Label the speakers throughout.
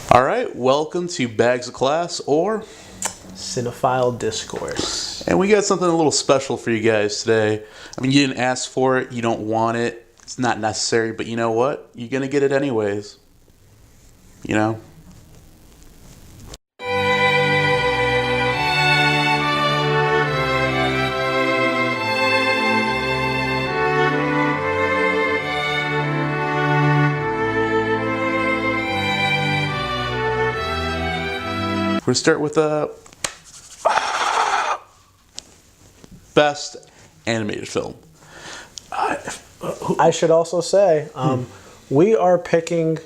Speaker 1: All right, welcome to Bags of Class or
Speaker 2: Cinephile Discourse.
Speaker 1: And we got something a little special for you guys today. I mean, you didn't ask for it, you don't want it, it's not necessary, but you know what? You're going to get it anyways. You know? We're going to start with best animated film.
Speaker 2: I should also say, we are picking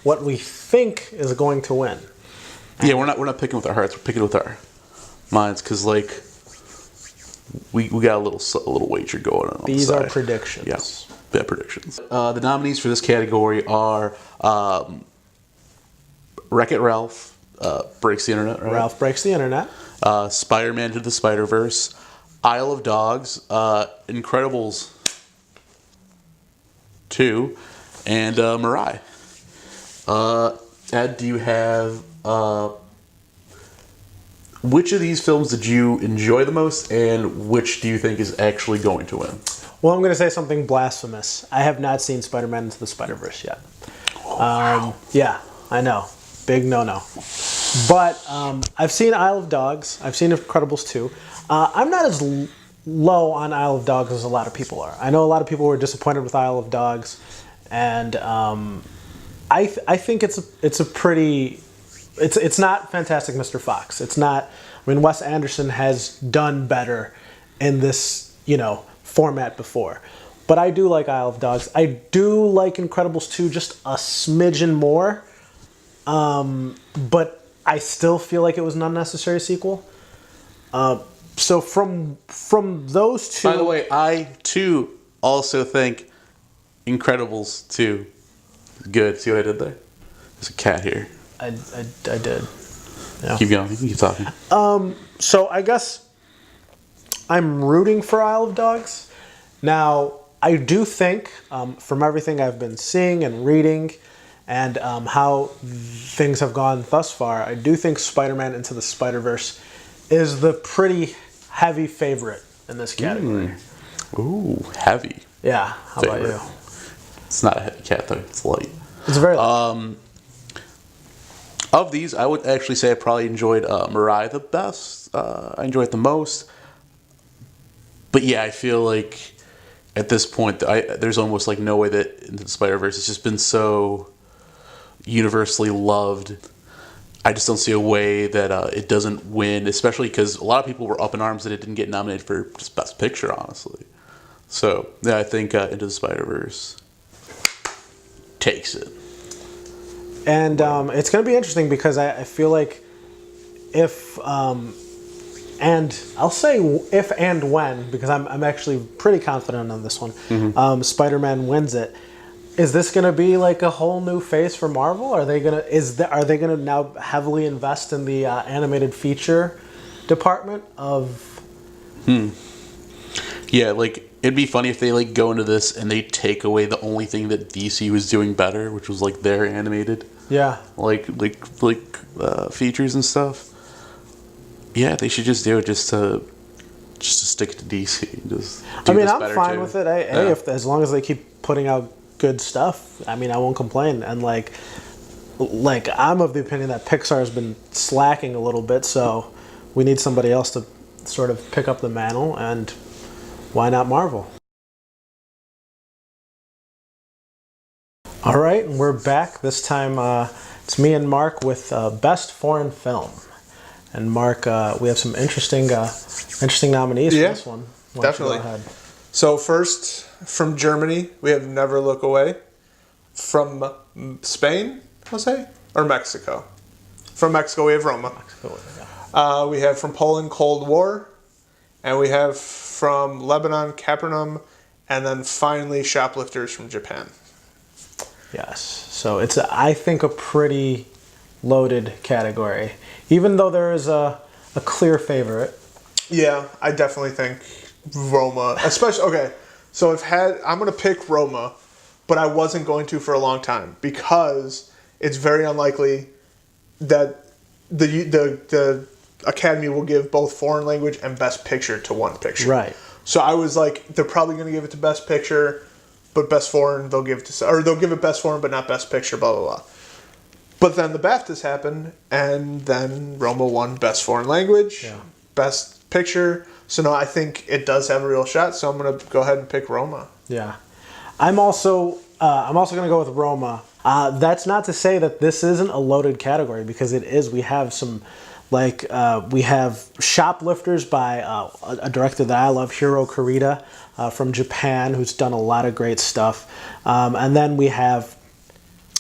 Speaker 2: what we think is going to win.
Speaker 1: Yeah, we're not picking with our hearts. We're picking with our minds because, like, we got a little wager going on.
Speaker 2: These are predictions.
Speaker 1: Yeah, bad predictions. The nominees for this category are Wreck-It Ralph, Breaks the Internet. Right?
Speaker 2: Ralph Breaks the Internet.
Speaker 1: Spider-Man Into the Spider-Verse, Isle of Dogs, Incredibles 2, and Mirai. Ed, do you have which of these films did you enjoy the most, and which do you think is actually going to win?
Speaker 2: Well, I'm going to say something blasphemous. I have not seen Spider-Man Into the Spider-Verse yet.
Speaker 1: Oh, wow.
Speaker 2: Yeah, I know. Big no-no. But I've seen Isle of Dogs. I've seen Incredibles 2. I'm not as low on Isle of Dogs as a lot of people are. I know a lot of people were disappointed with Isle of Dogs, and I think it's a pretty. It's not Fantastic Mr. Fox. It's not. I mean, Wes Anderson has done better in this format before, but I do like Isle of Dogs. I do like Incredibles 2 just a smidgen more, but I still feel like it was an unnecessary sequel. So from those two.
Speaker 1: By the way, I too also think Incredibles 2 is good. See what I did there? There's a cat here.
Speaker 2: I did. Yeah.
Speaker 1: Keep going. You can keep talking.
Speaker 2: So I guess I'm rooting for Isle of Dogs. Now, I do think, from everything I've been seeing and reading and how things have gone thus far, I do think Spider-Man Into the Spider-Verse is the pretty heavy favorite in this category.
Speaker 1: Ooh, heavy.
Speaker 2: Yeah, how about you?
Speaker 1: It's not a heavy cat, though. It's light.
Speaker 2: It's very light.
Speaker 1: Of these, I would actually say I probably enjoyed Mirai the best. I enjoyed it the most. But yeah, I feel like at this point, there's almost like no way that Into the Spider-Verse has just been so universally loved. I just don't see a way that it doesn't win, especially because a lot of people were up in arms that it didn't get nominated for just Best Picture, honestly. So, yeah, I think Into the Spider-Verse takes it.
Speaker 2: And it's going to be interesting because I feel like if, and I'll say if and when, because I'm actually pretty confident on this one, Spider-Man wins it. Is this going to be like a whole new phase for Marvel? Are they going to now heavily invest in the animated feature department of?
Speaker 1: Yeah, like it'd be funny if they like go into this and they take away the only thing that DC was doing better, which was like their animated.
Speaker 2: Yeah.
Speaker 1: Like features and stuff. Yeah, they should just do it just to stick to DC. Just
Speaker 2: I mean, I'm fine with it. If as long as they keep putting out good stuff, I mean, I won't complain. And like I'm of the opinion that Pixar has been slacking a little bit, so we need somebody else to sort of pick up the mantle, and why not Marvel? All right, and we're back. This time it's me and Mark with Best Foreign Film. And Mark, we have some interesting nominees for this one. Why
Speaker 3: definitely.
Speaker 2: Go ahead?
Speaker 3: So first, from Germany, we have Never Look Away. From Spain, Jose? Or Mexico? From Mexico, we have Roma.
Speaker 2: Mexico, yeah.
Speaker 3: We have from Poland, Cold War. And we have from Lebanon, Capernaum. And then finally, Shoplifters from Japan.
Speaker 2: Yes. So it's, I think, a pretty loaded category. Even though there is a clear favorite.
Speaker 3: Yeah, I definitely think Roma. Especially, okay, so I'm going to pick Roma, but I wasn't going to for a long time because it's very unlikely that the Academy will give both foreign language and Best Picture to one picture.
Speaker 2: Right.
Speaker 3: So I was like, they're probably going to give it to Best Picture, but Best Foreign they'll give it Best Foreign but not Best Picture. Blah blah blah. But then the BAFTAs happened, and then Roma won Best Foreign Language, Best Picture. So no, I think it does have a real shot. So I'm going to go ahead and pick Roma.
Speaker 2: Yeah, I'm also going to go with Roma. That's not to say that this isn't a loaded category, because it is. We have some, we have Shoplifters by a director that I love, Hiro Kurita, from Japan, who's done a lot of great stuff. And then we have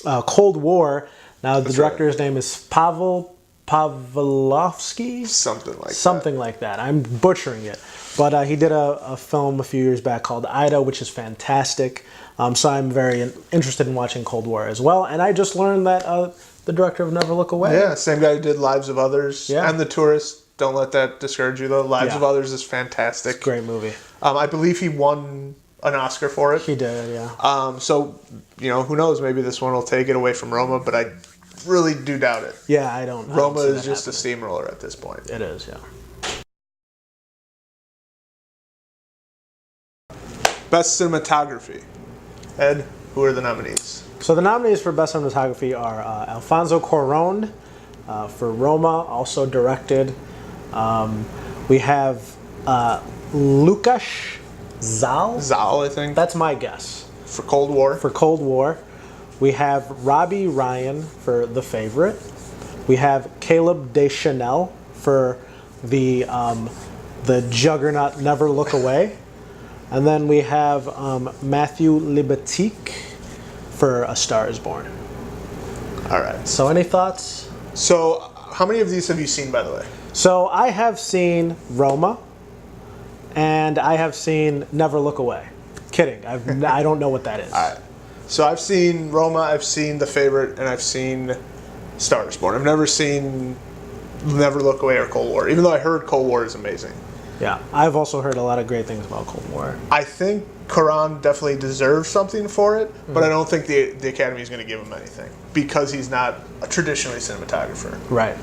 Speaker 2: Cold War. Now the director's name is Pavel Pavlovsky? Something like that. I'm butchering it. But he did a film a few years back called Ida, which is fantastic. So I'm very interested in watching Cold War as well. And I just learned that the director of Never Look Away.
Speaker 3: Yeah, same guy who did Lives of Others and The Tourist. Don't let that discourage you, though. Lives of Others is fantastic.
Speaker 2: It's a great movie.
Speaker 3: I believe he won an Oscar for it.
Speaker 2: He did, yeah.
Speaker 3: So, who knows? Maybe this one will take it away from Roma, but I really do doubt it.
Speaker 2: Yeah, I don't.
Speaker 3: Roma is just a steamroller at this point.
Speaker 2: It is, yeah.
Speaker 3: Best cinematography. Ed, who are the nominees?
Speaker 2: So the nominees for Best Cinematography are Alfonso Cuarón for Roma, also directed. We have Lucas Zal.
Speaker 3: Zal, I think.
Speaker 2: That's my guess.
Speaker 3: For Cold War.
Speaker 2: For Cold War. We have Robbie Ryan for The Favorite. We have Caleb Deschanel for the juggernaut Never Look Away. And then we have Matthew Libatique for A Star Is Born.
Speaker 3: All right.
Speaker 2: So any thoughts?
Speaker 3: So how many of these have you seen, by the way?
Speaker 2: So I have seen Roma, and I have seen Never Look Away. Kidding. I don't know what that is.
Speaker 3: All right. So I've seen Roma, I've seen The Favorite, and I've seen Star Is Born. I've never seen Never Look Away or Cold War, even though I heard Cold War is amazing.
Speaker 2: Yeah, I've also heard a lot of great things about Cold War.
Speaker 3: I think Cuarón definitely deserves something for it, but I don't think the Academy is going to give him anything because he's not a traditionally cinematographer.
Speaker 2: Right.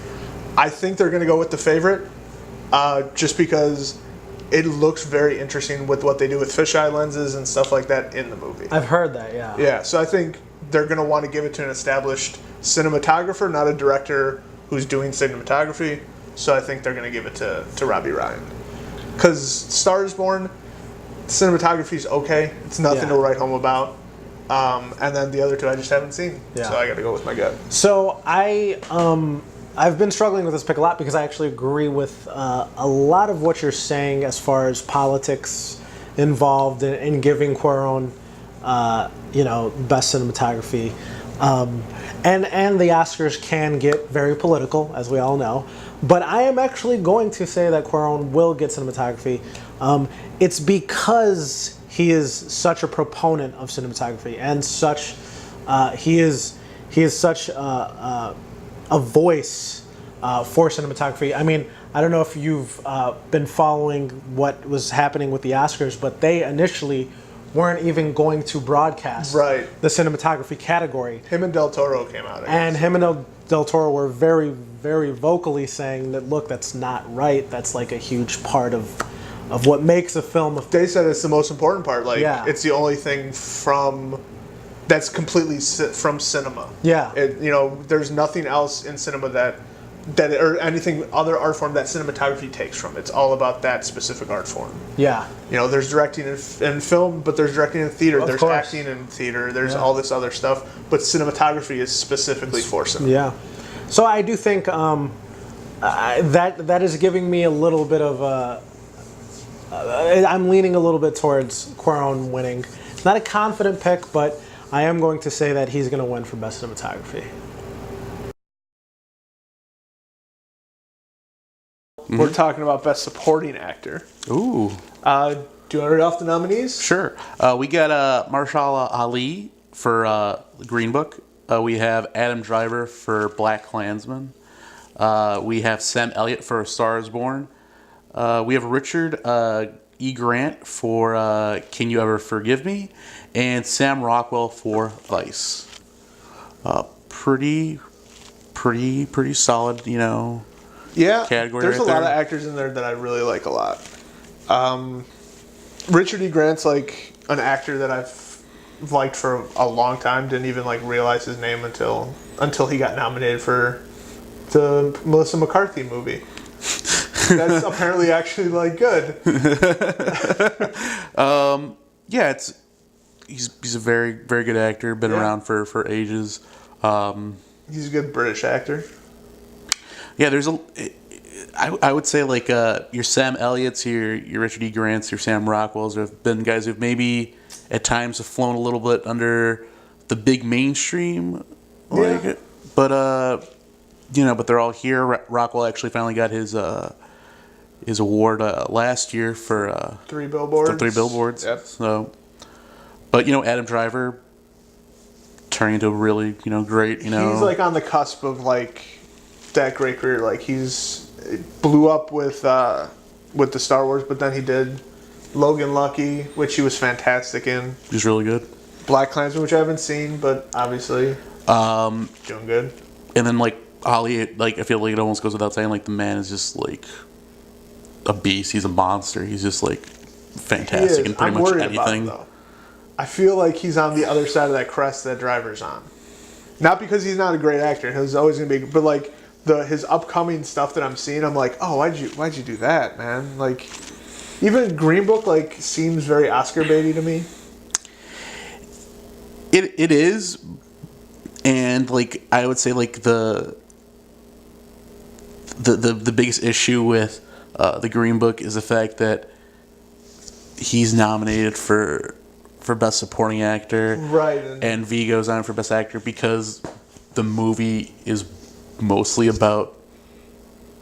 Speaker 3: I think they're going to go with The Favorite just because it looks very interesting with what they do with fisheye lenses and stuff like that in the movie.
Speaker 2: I've heard that, yeah.
Speaker 3: Yeah, so I think they're going to want to give it to an established cinematographer, not a director who's doing cinematography. So I think they're going to give it to Robbie Ryan. Because Star Is Born, cinematography is okay. It's nothing to write home about. And then the other two I just haven't seen. Yeah. So I got to go with my gut.
Speaker 2: So I've been struggling with this pick a lot because I actually agree with a lot of what you're saying as far as politics involved in giving Cuarón, best cinematography. And the Oscars can get very political, as we all know. But I am actually going to say that Cuarón will get cinematography. It's because he is such a proponent of cinematography and such he is such a voice for cinematography. I mean, I don't know if you've been following what was happening with the Oscars, but they initially weren't even going to broadcast the cinematography category.
Speaker 3: Him and Del Toro came out.
Speaker 2: And him and Del Toro were very, very vocally saying that, look, that's not right. That's like a huge part of what makes a film.
Speaker 3: They said it's the most important part. It's the only thing that's completely from cinema.
Speaker 2: Yeah.
Speaker 3: There's nothing else in cinema that or anything other art form that cinematography takes from. It's all about that specific art form.
Speaker 2: Yeah.
Speaker 3: There's directing in film, but there's directing in theater. There's acting in theater. There's all this other stuff, but cinematography is specifically for cinema.
Speaker 2: Yeah. So I do think that is giving me a little bit of I'm leaning a little bit towards Cuarón winning. It's not a confident pick, but I am going to say that he's going to win for best cinematography.
Speaker 3: We're talking about Best Supporting Actor.
Speaker 1: Ooh.
Speaker 3: Do you want to read off the nominees?
Speaker 1: Sure. We got Mahershala Ali for Green Book. We have Adam Driver for Black Klansman. We have Sam Elliott for A Star Is Born. We have Richard E. Grant for Can You Ever Forgive Me? And Sam Rockwell for Vice. Pretty pretty solid,
Speaker 3: Yeah,
Speaker 1: category
Speaker 3: there's
Speaker 1: right
Speaker 3: a lot of
Speaker 1: there.
Speaker 3: actors in there that I really like a lot. Richard E. Grant's like an actor that I've liked for a long time. Didn't even like realize his name until he got nominated for the Melissa McCarthy movie. That's apparently actually like good.
Speaker 1: Yeah, he's a very very good actor. Been
Speaker 3: Yeah.
Speaker 1: around for ages.
Speaker 3: He's a good British actor.
Speaker 1: Yeah, I would say like your Sam Elliott's, your Richard E. Grant's, your Sam Rockwell's have been guys who've maybe at times have flown a little bit under the big mainstream,
Speaker 3: Yeah.
Speaker 1: but but they're all here. Rockwell actually finally got his award last year for
Speaker 3: 3 Billboards.
Speaker 1: for 3 Billboards.
Speaker 3: Yep.
Speaker 1: So, but Adam Driver turning into a really great
Speaker 3: He's like on the cusp of like that great career. Like blew up with the Star Wars, but then he did Logan Lucky, which he was fantastic in.
Speaker 1: He's really good.
Speaker 3: Black Klansman, which I haven't seen, but obviously doing good.
Speaker 1: And then like Ali, like I feel like it almost goes without saying, like the man is just like a beast. He's a monster. He's just like fantastic in pretty
Speaker 3: I'm
Speaker 1: much
Speaker 3: worried
Speaker 1: anything.
Speaker 3: about him, though. I feel like he's on the other side of that crest that Driver's on. Not because he's not a great actor. He's always gonna be, but like his upcoming stuff that I'm seeing, I'm like, oh, why'd you do that, man? Like, even Green Book like seems very Oscar baity to me.
Speaker 1: It is, and like I would say like the biggest issue with the Green Book is the fact that he's nominated for Best Supporting Actor,
Speaker 3: Right.
Speaker 1: and Vigo's on for Best Actor because the movie is mostly about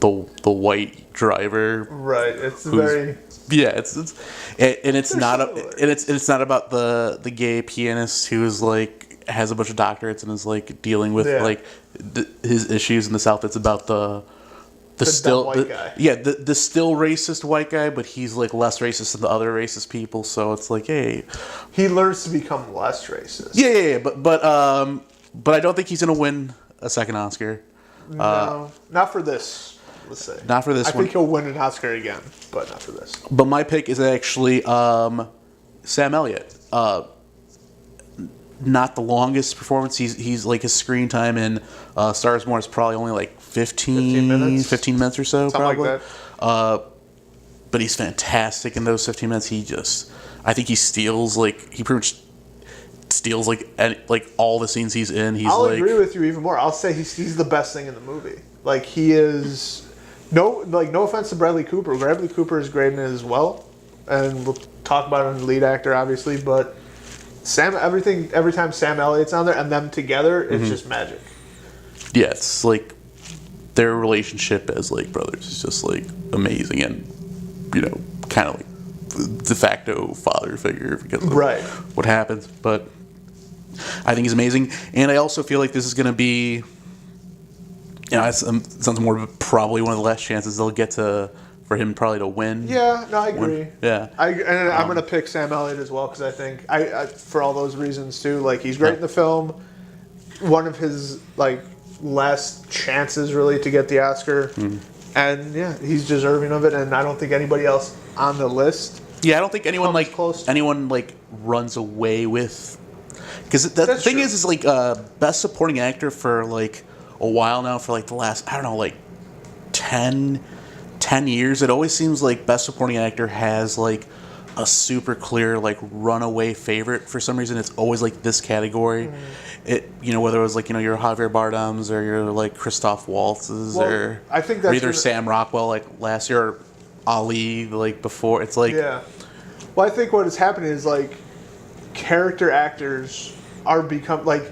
Speaker 1: the white driver.
Speaker 3: Right. It's
Speaker 1: who's-
Speaker 3: very.
Speaker 1: Yeah, it's not
Speaker 3: similar.
Speaker 1: it's not about the gay pianist who is like has a bunch of doctorates and is like dealing with
Speaker 3: Yeah.
Speaker 1: like his issues in the South. It's about the still
Speaker 3: dumb white guy.
Speaker 1: Yeah, the still racist white guy, but he's like less racist than the other racist people. So it's like, hey,
Speaker 3: He learns to become less racist.
Speaker 1: yeah, but I don't think he's gonna win a second Oscar.
Speaker 3: No, not for this. Let's say.
Speaker 1: Not for this
Speaker 3: I
Speaker 1: one.
Speaker 3: think he'll win an Oscar again, but not for this.
Speaker 1: But my pick is actually Sam Elliott. Not the longest performance. He's like his screen time in Star is Born is probably only like 15 minutes or so.
Speaker 3: Something
Speaker 1: probably.
Speaker 3: like that.
Speaker 1: But he's fantastic in those 15 minutes. I think he steals he pretty much steals like all the scenes he's in. He's
Speaker 3: I'll
Speaker 1: like,
Speaker 3: agree with you even more. I'll say he's the best thing in the movie. Like he is. No offense to Bradley Cooper. Bradley Cooper is great in it as well, and we'll talk about him as lead actor, obviously. But every time Sam Elliott's on there and them together, it's just magic.
Speaker 1: yeah, it's like their relationship as like brothers is just like amazing, and kind of like de facto father figure because of
Speaker 3: Right.
Speaker 1: what happens. But I think he's amazing, and I also feel like this is going to be, it sounds more probably one of the last chances they'll get for him probably to win.
Speaker 3: Yeah, no, I agree.
Speaker 1: Yeah.
Speaker 3: I'm gonna pick Sam Elliott as well because I think I for all those reasons too. Like he's great in the film. One of his like last chances really to get the Oscar, and yeah, he's deserving of it. And I don't think anybody else on the list.
Speaker 1: Yeah, I don't think anyone
Speaker 3: Comes close to-
Speaker 1: anyone runs away with, because the
Speaker 3: That's
Speaker 1: thing
Speaker 3: true.
Speaker 1: is like best supporting actor for like a while now, for like the last, I don't know, like 10 years, it always seems like best supporting actor has like a super clear like runaway favorite. For some reason it's always like this category. It whether it was like your Javier Bardem's or your like Christoph Waltz's,
Speaker 3: Well,
Speaker 1: or
Speaker 3: I think that's
Speaker 1: either
Speaker 3: gonna-
Speaker 1: Sam Rockwell like last year or Ali like before. It's like
Speaker 3: Yeah. Well, I think what is happening is like character actors are become like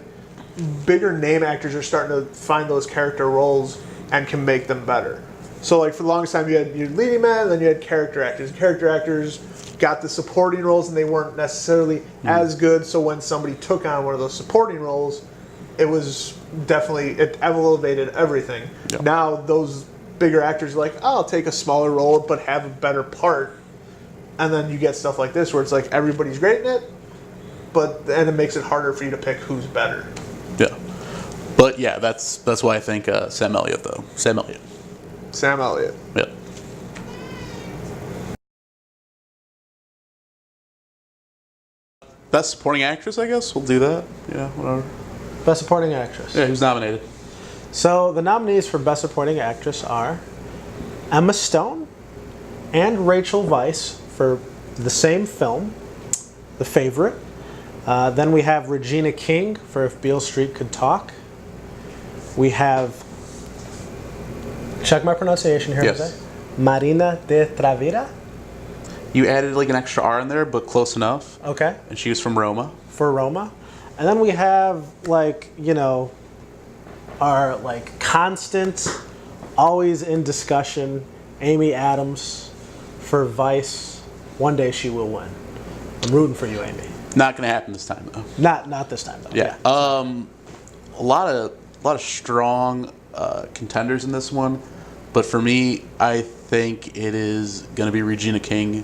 Speaker 3: bigger name actors are starting to find those character roles and can make them better. So like for the longest time you had your leading man, then you had character actors. Character actors got the supporting roles and they weren't necessarily as good. So when somebody took on one of those supporting roles, it elevated everything.
Speaker 1: Yeah.
Speaker 3: Now those bigger actors are like, oh, I'll take a smaller role but have a better part. And then you get stuff like this where it's like everybody's great in it, and it makes it harder for you to pick who's better.
Speaker 1: Yeah. But yeah, that's why I think Sam Elliott though. Sam Elliott.
Speaker 3: Sam Elliott.
Speaker 1: Yeah. Best supporting actress, I guess. We'll do that. Yeah, whatever.
Speaker 2: Best Supporting Actress.
Speaker 1: Yeah, who's nominated?
Speaker 2: So the nominees for Best Supporting Actress are Emma Stone and Rachel Weisz for the same film, The Favorite. Then we have Regina King for If Beale Street Could Talk. We have, check my pronunciation here,
Speaker 1: Yes.
Speaker 2: Jose. Marina de Travira.
Speaker 1: You added like an extra R in there, but close enough.
Speaker 2: Okay.
Speaker 1: And she was from Roma.
Speaker 2: For Roma. And then we have, like, you know, our, like, constant, always in discussion, Amy Adams for Vice. One day she will win. I'm rooting for you, Amy.
Speaker 1: Not gonna happen this time though.
Speaker 2: Not this time, though.
Speaker 1: Yeah. A lot of strong contenders in this one, but for me, I think it is gonna be Regina King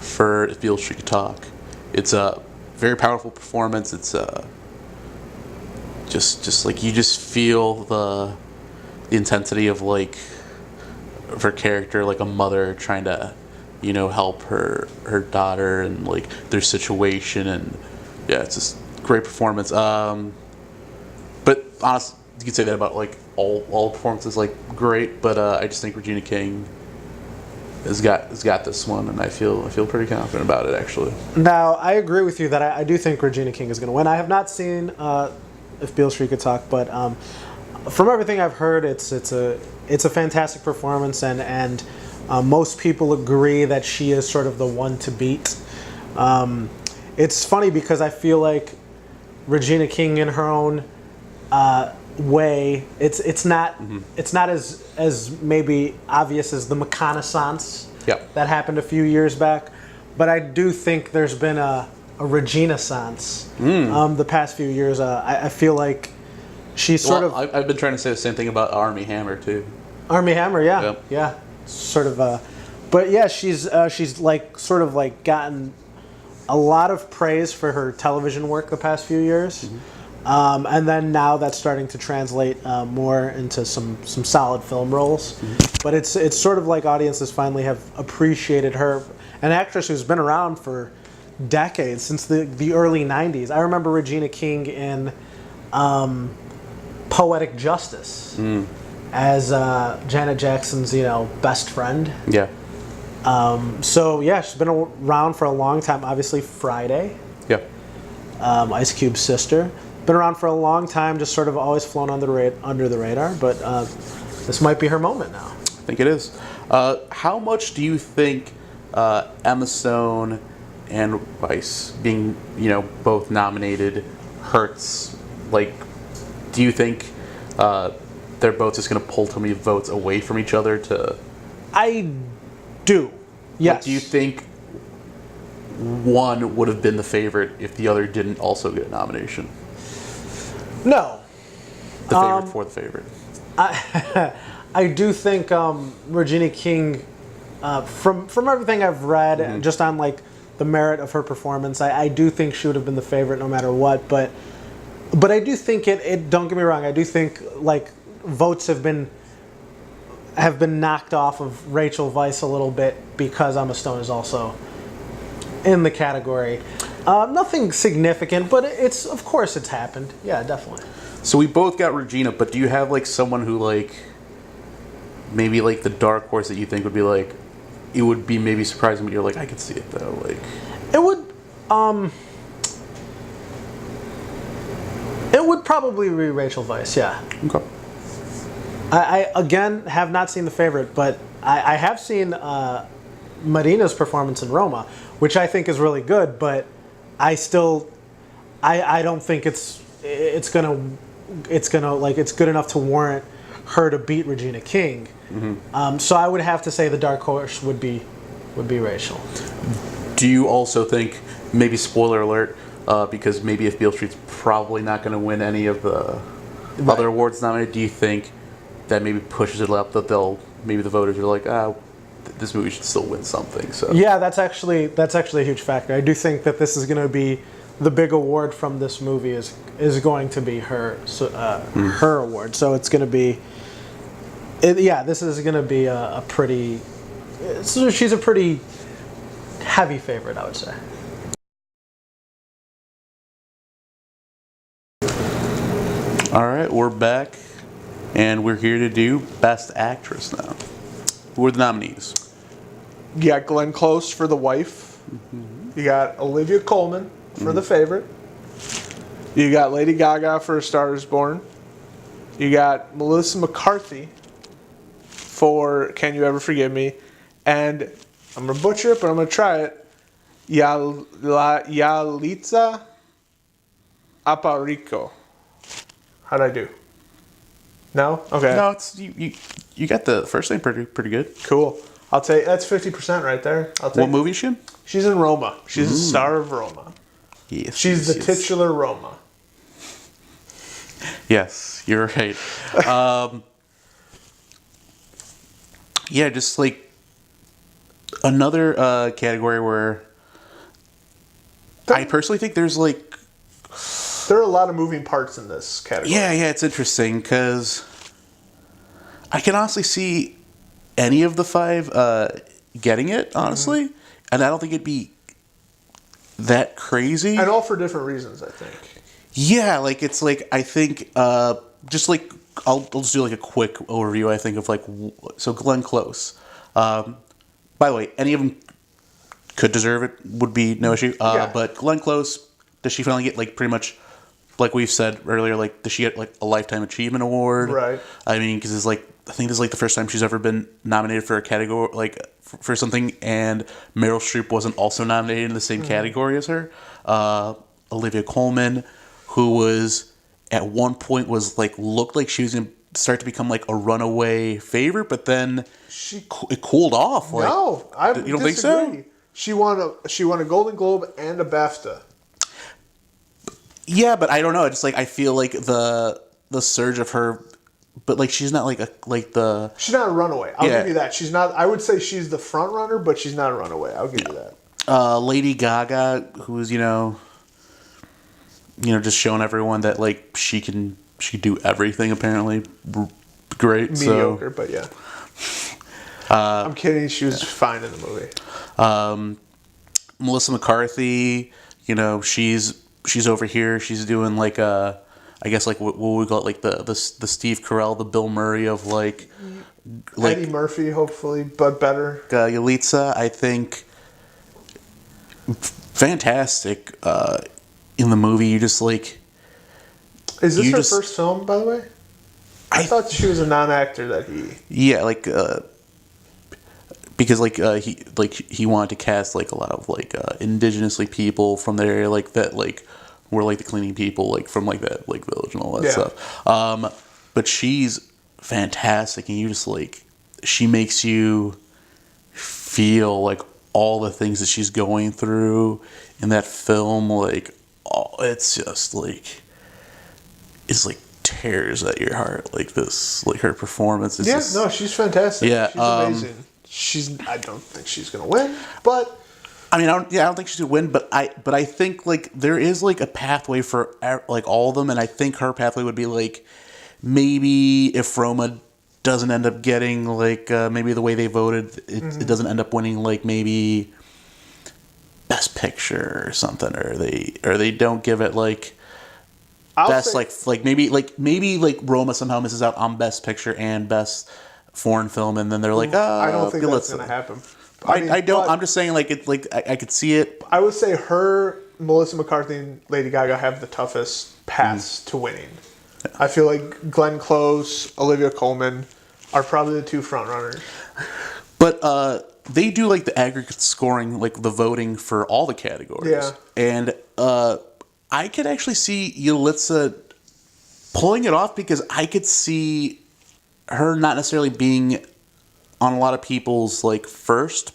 Speaker 1: for If Beale Street Could Talk. It's a very powerful performance. It's just like you just feel the intensity of like of her character, like a mother trying to, you know, help her daughter and like their situation, and yeah, it's just great performance. But honestly, you could say that about like all performances, like great. But I just think Regina King has got this one, and I feel pretty confident about it actually.
Speaker 2: Now, I agree with you that I do think Regina King is going to win. I have not seen If Beale Street Could Talk, but from everything I've heard, it's a fantastic performance, and most people agree that she is sort of the one to beat. It's funny because I feel like Regina King, in her own way, it's not as maybe obvious as the McConaissance
Speaker 1: Yep.
Speaker 2: that happened a few years back, but I do think there's been a Regina-sance the past few years. I feel like she's sort of
Speaker 1: I've been trying to say the same thing about Armie Hammer too.
Speaker 2: Armie Hammer, yeah,
Speaker 1: Yep.
Speaker 2: yeah, sort of. But yeah, she's like sort of like gotten a lot of praise for her television work the past few years, and then now that's starting to translate more into some solid film roles. But it's sort of like audiences finally have appreciated her, an actress who's been around for decades, since the early '90s. I remember Regina King in Poetic Justice as Janet Jackson's, you know, best friend.
Speaker 1: Yeah.
Speaker 2: So yeah, she's been around for a long time. Obviously, Friday,
Speaker 1: Yeah.
Speaker 2: Ice Cube's sister, been around for a long time. Just sort of always flown under the radar. But this might be her moment now.
Speaker 1: I think it is. How much do you think Emma Stone and Vice being, you know, both nominated hurts? Like, do you think they're both just going to pull too many votes away from each other to?
Speaker 2: I do. Yes.
Speaker 1: Like, do you think one would have been the favorite if the other didn't also get a nomination?
Speaker 2: No.
Speaker 1: The favorite for the favorite.
Speaker 2: I do think Regina King, from everything I've read, just on like the merit of her performance, I do think she would have been the favorite no matter what. But I do think it. Don't get me wrong. I do think like votes have been knocked off of Rachel Weisz a little bit because Emma Stone is also in the category. Nothing significant, but of course it's happened. Yeah, definitely.
Speaker 1: So we both got Regina, but do you have like someone who like maybe like the dark horse that you think would be like it would be maybe surprising, but you're like I could see it though, like
Speaker 2: It would probably be Rachel Weisz. Yeah.
Speaker 1: okay.
Speaker 2: I again have not seen The Favorite, but I have seen Marina's performance in Roma, which I think is really good. But I don't think it's gonna like it's good enough to warrant her to beat Regina King. So I would have to say the dark horse would be Rachel.
Speaker 1: Do you also think, maybe spoiler alert, because maybe if Beale Street's probably not going to win any of the other awards nominated, do you think that maybe pushes it up, that maybe the voters are like, this movie should still win something? So
Speaker 2: Yeah, that's actually a huge factor. I do think that this is going to be the big award from this movie is going to be her her award. So it's going to be, this is going to be a pretty. So she's a pretty heavy favorite, I would say.
Speaker 1: All right, we're back, and we're here to do Best Actress now. Who are the nominees?
Speaker 3: You got Glenn Close for The Wife. You got Olivia Colman for The Favorite. You got Lady Gaga for A Star Is Born. You got Melissa McCarthy for Can You Ever Forgive Me? And I'm going to butcher it, but I'm going to try it. Yalitza Aparicio. How'd I do? No? Okay.
Speaker 1: No, it's you got the first name pretty good.
Speaker 3: Cool. I'll take that's 50% right there. I'll take
Speaker 1: What movie is she in?
Speaker 3: She's in Roma. She's the star of Roma.
Speaker 1: Yes.
Speaker 3: She's the titular Roma.
Speaker 1: Yes, you're right. Yeah, just like another category where I personally think there's like.
Speaker 3: There are a lot of moving parts in this category.
Speaker 1: Yeah, it's interesting because I can honestly see any of the five getting it, honestly. And I don't think it'd be that crazy.
Speaker 3: And all for different reasons, I think.
Speaker 1: Yeah, like it's like I think just like I'll just do like a quick overview. I think of like so Glenn Close. By the way, any of them could deserve it. Would be no issue. But Glenn Close, does she finally get like pretty much like we've said earlier? Like does she get like a Lifetime Achievement Award?
Speaker 3: Right.
Speaker 1: I mean, because it's like I think this is like the first time she's ever been nominated for a category like for something, and Meryl Streep wasn't also nominated in the same category as her. Olivia Colman, who was at one point was like looked like she was gonna start to become like a runaway favorite, but then it cooled off. Like,
Speaker 3: no, I
Speaker 1: you don't think so?
Speaker 3: She won a Golden Globe and a BAFTA.
Speaker 1: Yeah, but I don't know. It's like I feel like the surge of her, but like she's not like
Speaker 3: She's not a runaway. I'll give you that. She's not. I would say she's the front runner, but she's not a runaway. I'll give you that.
Speaker 1: Lady Gaga, who's just showing everyone that like she can do everything. Apparently, great.
Speaker 3: Mediocre, but yeah. I'm kidding. She was fine in the movie.
Speaker 1: Melissa McCarthy, she's over here. She's doing like I guess like what we call it, like the Steve Carell, the Bill Murray of like
Speaker 3: Eddie Murphy, hopefully, but better.
Speaker 1: Yalitza, I think, fantastic in the movie. You just like.
Speaker 3: Is this her first film, by the way? I thought she was a non-actor that he.
Speaker 1: Yeah, like because he wanted to cast like a lot of like indigenously people from the area like that like were like the cleaning people like from like that like village and all that stuff. But she's fantastic, and you just like she makes you feel like all the things that she's going through in that film. Like it's just like it's like tears at your heart. Like this, like her performance is
Speaker 3: she's fantastic.
Speaker 1: Yeah,
Speaker 3: she's amazing. I don't think she's gonna win, but
Speaker 1: I mean, I don't think she's gonna win, but I think like there is like a pathway for like all of them, and I think her pathway would be like maybe if Roma doesn't end up getting like maybe the way they voted, it doesn't end up winning like maybe Best Picture or something, or they don't give it like best like maybe Roma somehow misses out on Best Picture and Best Foreign Film, and then they're like,
Speaker 3: I don't think that's gonna happen.
Speaker 1: I don't. I'm just saying, like it. Like I could see it.
Speaker 3: I would say her, Melissa McCarthy, and Lady Gaga have the toughest paths to winning. Yeah. I feel like Glenn Close, Olivia Colman are probably the two front runners.
Speaker 1: But they do like the aggregate scoring, like the voting for all the categories.
Speaker 3: Yeah.
Speaker 1: And I could actually see Yalitza pulling it off because I could see her not necessarily being on a lot of people's like first,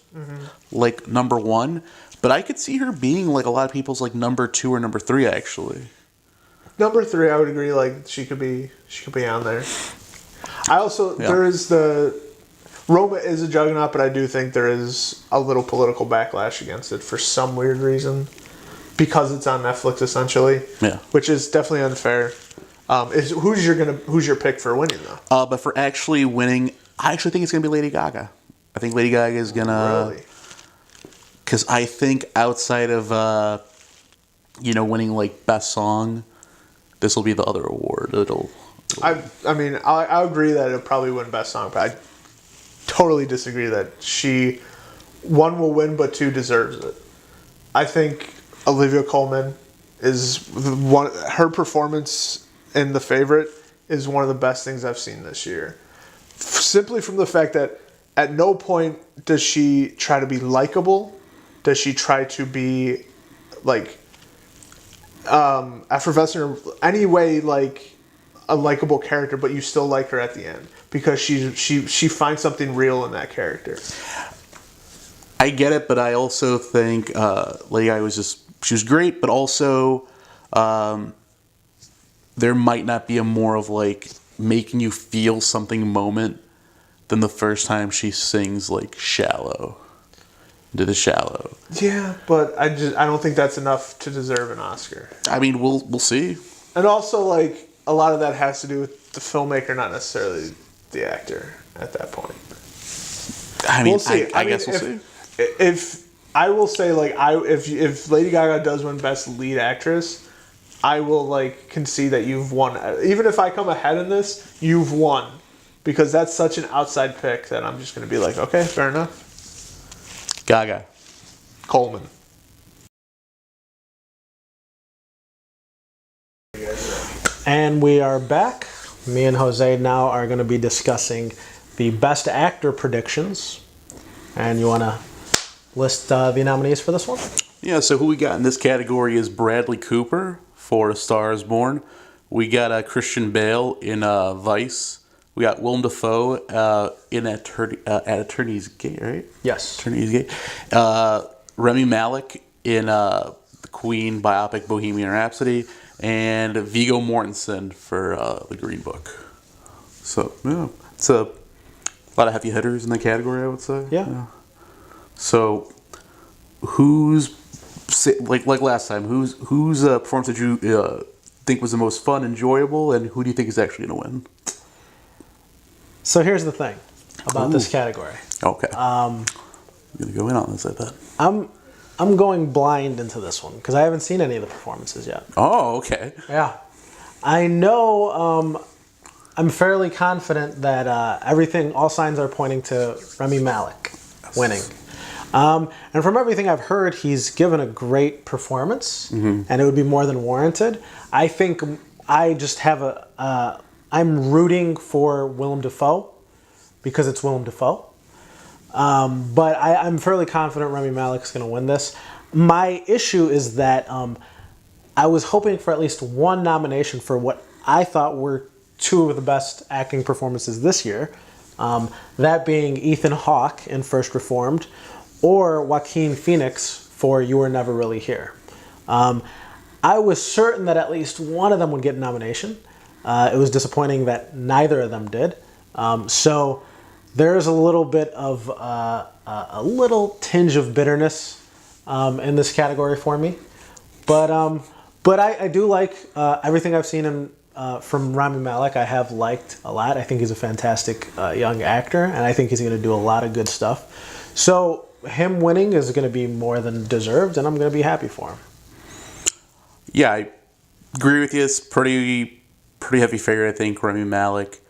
Speaker 1: like number one, but I could see her being like a lot of people's like number 2 or number 3 actually.
Speaker 3: Number 3, I would agree. Like she could be on there. I also there is Roma is a juggernaut, but I do think there is a little political backlash against it for some weird reason. because it's on Netflix essentially.
Speaker 1: Yeah.
Speaker 3: Which is definitely unfair. Who's your pick for winning though?
Speaker 1: But for actually winning, I actually think it's gonna be Lady Gaga. I think Lady Gaga is gonna.
Speaker 3: Really?
Speaker 1: Because I think outside of winning like best song, this will be the other award.
Speaker 3: I mean, I agree that it'll probably win best song, but I totally disagree that she, one, will win, but two, deserves it. I think Olivia Colman is one. Her performance in The Favorite is one of the best things I've seen this year. Simply from the fact that at no point does she try to be likable. Does she try to be like effervescent or any way like a likable character, but you still like her at the end because she finds something real in that character.
Speaker 1: I get it, but I also think Lady Gaga she was great, but also there might not be a more of like making you feel something moment than the first time she sings like "Shallow." To the Shallow.
Speaker 3: Yeah, but I don't think that's enough to deserve an Oscar.
Speaker 1: I mean, we'll see.
Speaker 3: And also, like, a lot of that has to do with the filmmaker, not necessarily the actor at that point.
Speaker 1: I mean,
Speaker 3: we'll see.
Speaker 1: I guess we'll see.
Speaker 3: If I will say, like, if Lady Gaga does win Best Lead Actress, I will like concede that you've won. Even if I come ahead in this, you've won, because that's such an outside pick that I'm just going to be like, okay, fair enough.
Speaker 1: Gaga.
Speaker 3: Coleman.
Speaker 2: And we are back. Me and Jose now are going to be discussing the Best Actor predictions. And you want to list the nominees for this one?
Speaker 1: Yeah, so who we got in this category is Bradley Cooper for A Star is Born. We got Christian Bale in Vice. We got Willem Dafoe in At Attorney's Gate, right?
Speaker 2: Yes.
Speaker 1: Attorney's Gate. Rami Malek in the Queen biopic Bohemian Rhapsody. And Viggo Mortensen for The Green Book. So, yeah, it's a lot of heavy hitters in the category, I would say.
Speaker 2: Yeah.
Speaker 1: So, who's, like last time, whose performance did you think was the most fun, enjoyable, and who do you think is actually going to win?
Speaker 2: So here's the thing about this category.
Speaker 1: Okay. I'm going to go in on this, I bet.
Speaker 2: I'm going blind into this one because I haven't seen any of the performances yet.
Speaker 1: Oh, okay.
Speaker 2: Yeah. I know I'm fairly confident that all signs are pointing to Rami Malek winning. And from everything I've heard, he's given a great performance, and it would be more than warranted. I think I just have I'm rooting for Willem Dafoe because it's Willem Dafoe. But I'm fairly confident Rami Malek's going to win this. My issue is that I was hoping for at least one nomination for what I thought were two of the best acting performances this year. That being Ethan Hawke in First Reformed or Joaquin Phoenix for You Were Never Really Here. I was certain that at least one of them would get a nomination. It was disappointing that neither of them did. So there's a little bit of a little tinge of bitterness in this category for me, but I do like everything I've seen from Rami Malek. I have liked a lot. I think he's a fantastic young actor, and I think he's going to do a lot of good stuff. So him winning is going to be more than deserved, and I'm going to be happy for him.
Speaker 1: Yeah, I agree with you. It's pretty heavy favorite, I think, Rami Malek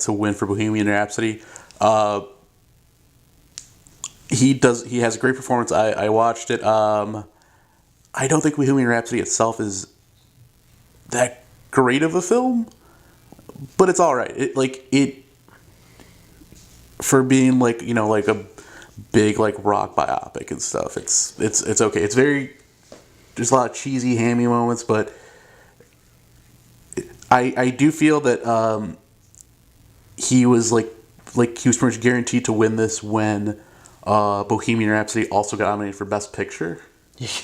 Speaker 1: to win for Bohemian Rhapsody. He has a great performance. I watched it. I don't think Bohemian Rhapsody itself is that great of a film, but it's all right. It for being like a big like rock biopic and stuff. It's okay. It's there's a lot of cheesy, hammy moments, but I do feel that he was he was pretty much guaranteed to win this when Bohemian Rhapsody also got nominated for Best Picture.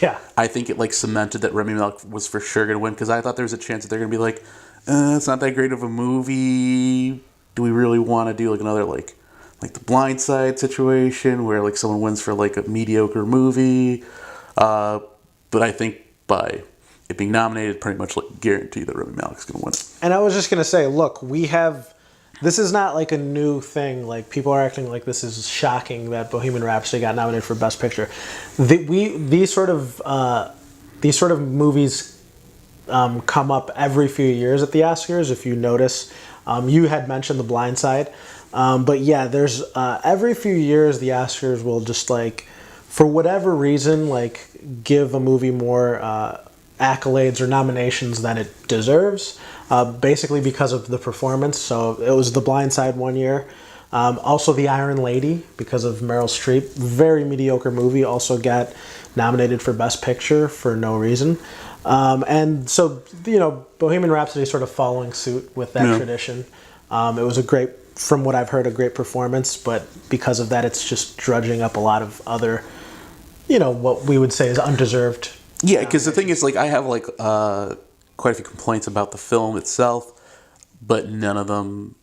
Speaker 2: Yeah.
Speaker 1: I think it cemented that Rami Malek was for sure going to win, because I thought there was a chance that they're going to be like, it's not that great of a movie. Do we really want to do another like The Blind Side situation where someone wins for a mediocre movie? But I think by it being nominated, pretty much like guarantee that Rami Malek's going to win it.
Speaker 2: And I was just gonna say, look, this is not like a new thing. Like people are acting like this is shocking that Bohemian Rhapsody got nominated for Best Picture. These sort of movies come up every few years at the Oscars. If you notice, you had mentioned The Blind Side, but yeah, there's every few years the Oscars will just like, for whatever reason, like give a movie more accolades or nominations than it deserves, basically because of the performance. So it was The Blind Side one year. Also The Iron Lady, because of Meryl Streep. Very mediocre movie, also got nominated for Best Picture for no reason. And so, Bohemian Rhapsody is sort of following suit with that tradition. It was from what I've heard, a great performance, but because of that, it's just drudging up a lot of other, what we would say is undeserved.
Speaker 1: Yeah, because the thing is, like, I have like quite a few complaints about the film itself, but none of them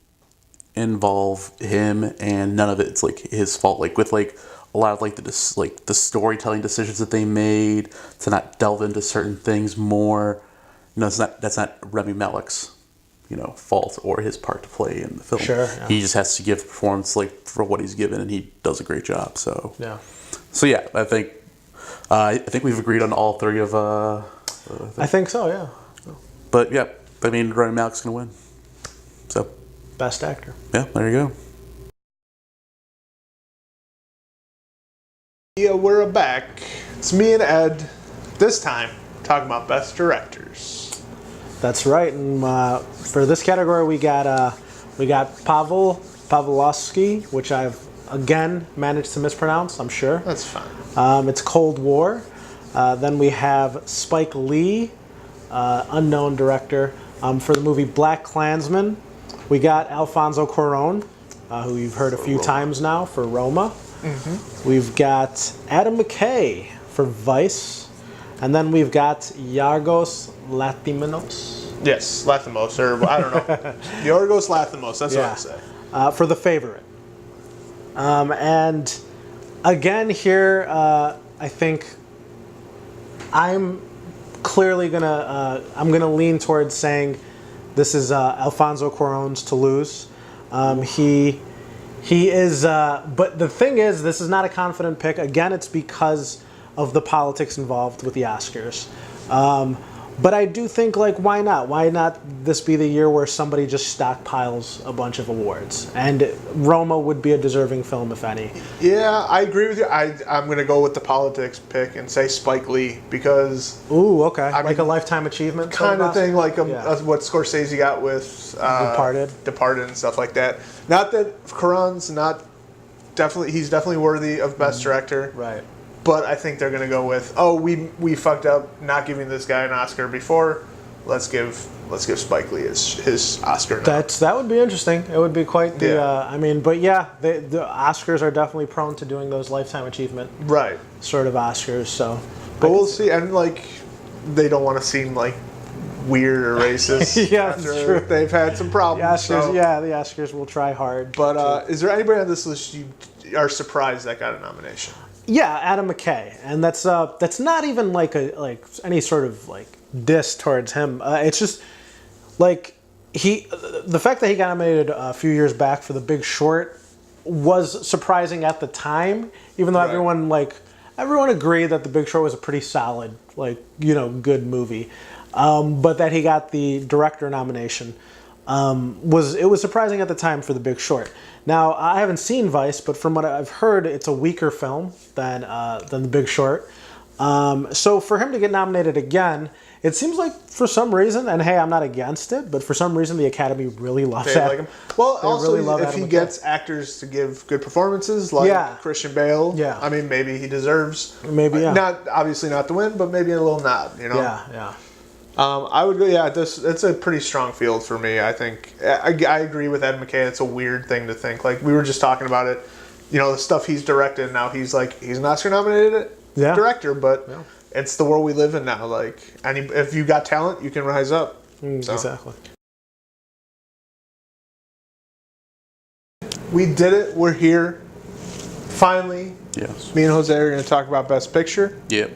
Speaker 1: involve him, and none of it's like his fault. Like with like a lot of like the storytelling decisions that they made to not delve into certain things more. That's not Rami Malek's fault or his part to play in the film.
Speaker 2: Sure, yeah.
Speaker 1: He just has to give the performance like for what he's given, and he does a great job. So
Speaker 2: yeah.
Speaker 1: I think we've agreed on all three of.
Speaker 2: I think so, yeah.
Speaker 1: But yeah, I mean, Rami Malek's gonna win. So
Speaker 2: Best Actor.
Speaker 1: yeah, there you go.
Speaker 3: Yeah, we're back. It's me and Ed. This time talking about Best Directors.
Speaker 2: That's right, and for this category we got Pavel Pawlowski, which I've again managed to mispronounce, I'm sure.
Speaker 3: That's fine.
Speaker 2: It's Cold War. Then we have Spike Lee, unknown director, for the movie Black Klansman. We got Alfonso Cuarón, who you've heard a few times now for Roma. Mm-hmm. We've got Adam McKay for Vice. And then we've got Yorgos Lanthimos.
Speaker 3: Yes, Lanthimos, or I don't know. Yorgos Lanthimos, that's what I say.
Speaker 2: For The Favorite. And again here, I think I'm clearly I'm gonna lean towards saying this is Alfonso Cuarón's to lose. He is, but the thing is, this is not a confident pick. Again, it's because of the politics involved with the Oscars. But I do think, like, why not? Why not this be the year where somebody just stockpiles a bunch of awards? And Roma would be a deserving film, if any.
Speaker 3: Yeah, I agree with you. I'm going to go with the politics pick and say Spike Lee because...
Speaker 2: Ooh, okay. I mean, a Lifetime Achievement?
Speaker 3: Kind of thing, like what Scorsese got with... Departed and stuff like that. Not that Cuarón's not... He's definitely worthy of Best Director.
Speaker 2: Right.
Speaker 3: But I think they're going to go with, we fucked up not giving this guy an Oscar before. Let's give Spike Lee his Oscar now.
Speaker 2: That would be interesting. It would be quite the. The Oscars are definitely prone to doing those Lifetime Achievement sort of Oscars. So,
Speaker 3: but we'll see. And like, they don't want to seem like weird or racist.
Speaker 2: Yeah, that's true.
Speaker 3: They've had some problems.
Speaker 2: The Oscars will try hard.
Speaker 3: But is there anybody on this list you are surprised that got a nomination?
Speaker 2: Yeah, Adam McKay, and that's not even like any sort of like diss towards him. It's just like the fact that he got nominated a few years back for The Big Short was surprising at the time, even though everyone agreed that The Big Short was a pretty solid, good movie. But that he got the director nomination was surprising at the time for The Big Short. Now, I haven't seen Vice, but from what I've heard, it's a weaker film than The Big Short. So for him to get nominated again, it seems like for some reason, and hey, I'm not against it, but for some reason the Academy really loves that.
Speaker 3: Like him. Well, also if he gets actors to give good performances, like Christian Bale, I mean, maybe he deserves.
Speaker 2: Maybe,
Speaker 3: obviously not to win, but maybe a little nod,
Speaker 2: Yeah.
Speaker 3: I would go. Yeah, it's a pretty strong field for me. I think I agree with Ed McKay. It's a weird thing to think. Like we were just talking about it. The stuff he's directed now. He's an Oscar nominated director, but it's the world we live in now. Like, if you got talent, you can rise up.
Speaker 2: Exactly.
Speaker 3: We did it. We're here. Finally.
Speaker 1: Yes.
Speaker 3: Me and Jose are going to talk about Best Picture.
Speaker 1: Yep.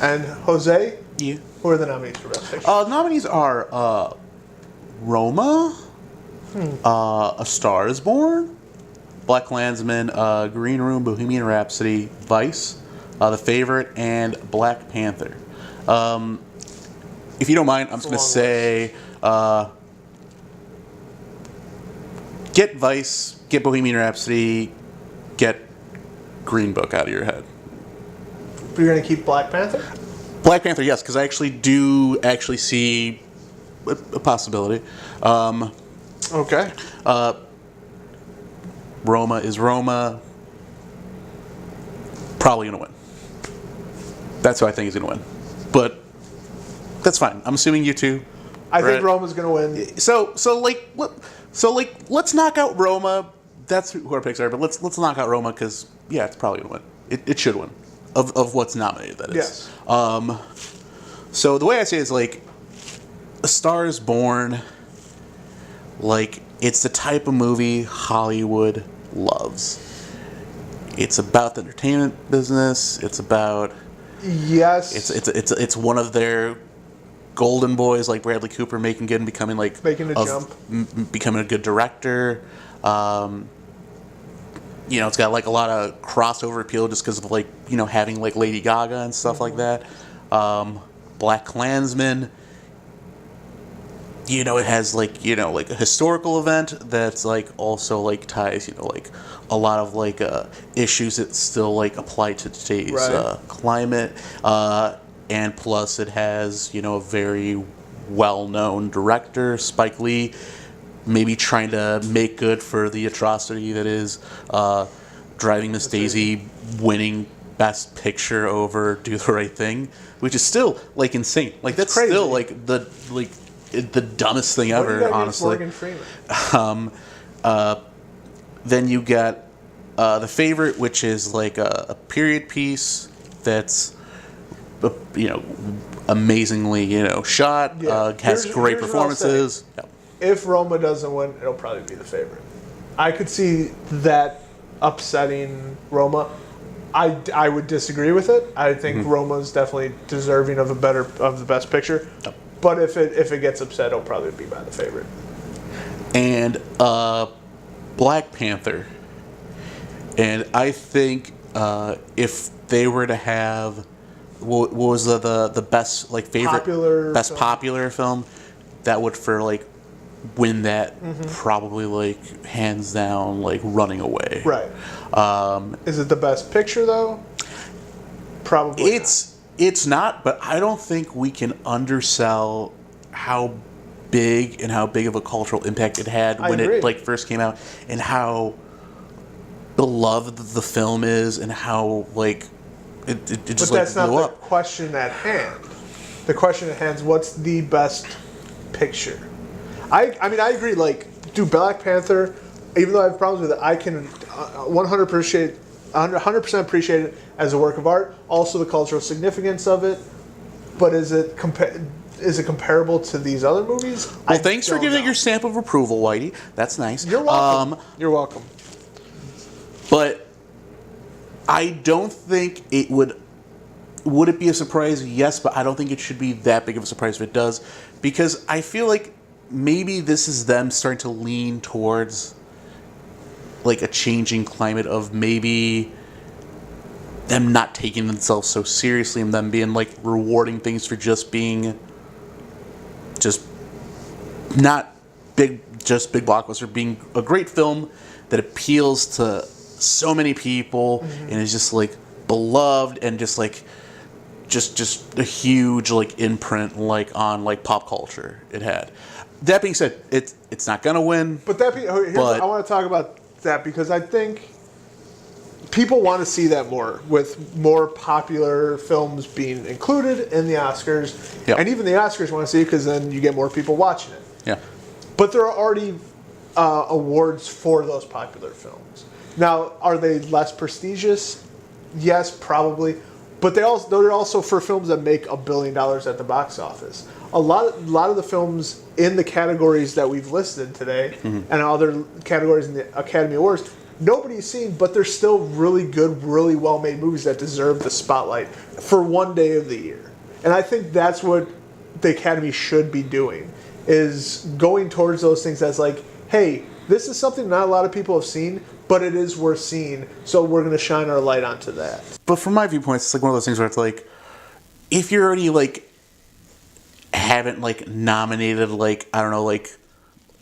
Speaker 3: And Jose,
Speaker 1: Yeah.
Speaker 3: who are the nominees for Best Picture?
Speaker 1: Nominees are Roma, A Star Is Born, Black Klansman, Green Room, Bohemian Rhapsody, Vice, The Favorite, and Black Panther. If you don't mind, I'm just going to say get Vice, get Bohemian Rhapsody, get Green Book out of your head.
Speaker 3: You're going to keep Black Panther?
Speaker 1: Black Panther, yes, because I actually see a possibility.
Speaker 3: Okay.
Speaker 1: Roma is Roma. Probably going to win. That's who I think is going to win. But that's fine. I'm assuming you two.
Speaker 3: I think Roma's going to win.
Speaker 1: So let's knock out Roma. That's who our picks are. But let's knock out Roma because it's probably going to win. It should win. Of what's nominated, that is.
Speaker 3: Yes.
Speaker 1: So the way I say it is like, A Star Is Born. Like, it's the type of movie Hollywood loves. It's about the entertainment business. It's about
Speaker 3: Yes.
Speaker 1: It's one of their golden boys like Bradley Cooper making good and becoming like
Speaker 3: jump,
Speaker 1: becoming a good director. It's got like a lot of crossover appeal just because of like having like Lady Gaga and stuff like that. Black Klansman. It has like like a historical event that's like also like ties like a lot of like issues that still like apply to today's climate, and plus it has a very well-known director, Spike Lee, maybe trying to make good for the atrocity that is Driving Miss Daisy winning Best Picture over Do the Right Thing, which is still like insane. Like that's
Speaker 3: crazy.
Speaker 1: Still like the dumbest thing ever, honestly.
Speaker 3: Morgan Freeman?
Speaker 1: Then you got The Favorite, which is like a period piece that's amazingly shot, has great performances.
Speaker 3: If Roma doesn't win, it'll probably be The Favorite. I could see that upsetting Roma. I would disagree with it. I think Roma's definitely deserving of the Best Picture. Yep. But if it gets upset, it'll probably be by The Favorite.
Speaker 1: And Black Panther. And I think if they were to have what was the best like favorite popular film, that would win that probably like hands down, like running away.
Speaker 3: Right. Is it the Best Picture though? Probably.
Speaker 1: It's not, but I don't think we can undersell how big of a cultural impact it had when it like first came out, and how beloved the film is, and how like it just
Speaker 3: but that's
Speaker 1: blew
Speaker 3: not
Speaker 1: up.
Speaker 3: The question at hand. The question at hand is what's the best picture? I mean I agree. Like, do Black Panther, even though I have problems with it, I can 100% appreciate it as a work of art. Also, the cultural significance of it. But is it comparable to these other movies?
Speaker 1: Well, thanks for giving it your stamp of approval, Whitey. That's nice.
Speaker 3: You're welcome. You're welcome.
Speaker 1: But I don't think it would. Would it be a surprise? Yes, but I don't think it should be that big of a surprise if it does, because I feel like maybe this is them starting to lean towards like a changing climate of maybe them not taking themselves so seriously and them being like rewarding things for just being not big blockbuster, being a great film that appeals to so many people and is just like beloved and just like just a huge like imprint like on like pop culture it had. That being said, it's not gonna win.
Speaker 3: But I want to talk about that because I think people want to see that more, with more popular films being included in the Oscars.
Speaker 1: Yep.
Speaker 3: And even the Oscars want to see it because then you get more people watching it.
Speaker 1: Yeah.
Speaker 3: But there are already awards for those popular films. Now, are they less prestigious? Yes, probably. But they're also for films that make $1 billion at the box office. A lot of the films in the categories that we've listed today and other categories in the Academy Awards nobody's seen, but they're still really good, really well-made movies that deserve the spotlight for one day of the year. And I think that's what the Academy should be doing, is going towards those things as like, hey, this is something not a lot of people have seen, but it is worth seeing, so we're going to shine our light onto that.
Speaker 1: But from my viewpoint, it's like one of those things where it's like, if you're already like haven't like nominated like, I don't know, like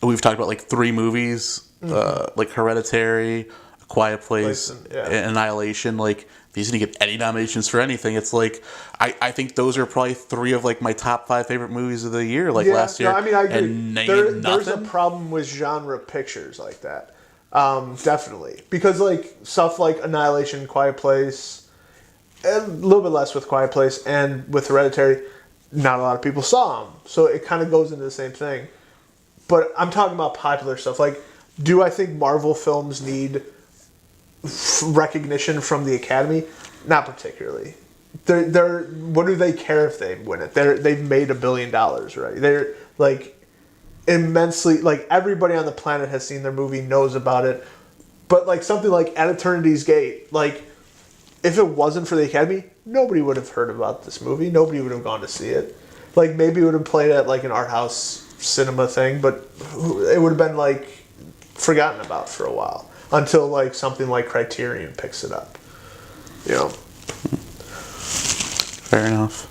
Speaker 1: we've talked about like 3 movies, like Hereditary, A Quiet Place, and Annihilation, like these didn't get any nominations for anything. It's like I think those are probably 3 of like my top 5 favorite movies of the year, like last year.
Speaker 3: No, I mean, I agree.
Speaker 1: And
Speaker 3: There's a problem with genre pictures like that. Definitely. Because like stuff like Annihilation, Quiet Place, and a little bit less with Quiet Place, and with Hereditary, not a lot of people saw them. So it kind of goes into the same thing. But I'm talking about popular stuff. Like, do I think Marvel films need recognition from the Academy? Not particularly. They're what do they care if they win it? They've made $1 billion, right? They're like immensely, like everybody on the planet has seen their movie, knows about it. But like something like At Eternity's Gate, like if it wasn't for the Academy, nobody would have heard about this movie. Nobody would have gone to see it. Like maybe it would have played at like an art house cinema thing, but it would have been like forgotten about for a while until like something like Criterion picks it up. You know.
Speaker 1: Fair enough.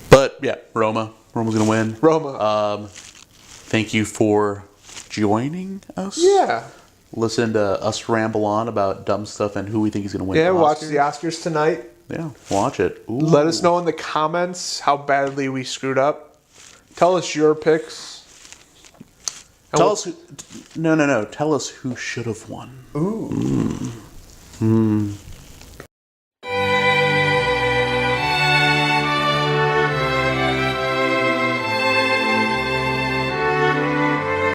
Speaker 1: But yeah, Roma's gonna win.
Speaker 3: Roma.
Speaker 1: Thank you for joining us.
Speaker 3: Yeah.
Speaker 1: Listen to us ramble on about dumb stuff and who we think is gonna win.
Speaker 3: Yeah,
Speaker 1: the
Speaker 3: watch
Speaker 1: Oscars.
Speaker 3: the Oscars tonight.
Speaker 1: Yeah, watch it. Ooh.
Speaker 3: Let us know in the comments how badly we screwed up. Tell us your picks. And
Speaker 1: Tell us who. No. Tell us who should have won.
Speaker 3: Ooh.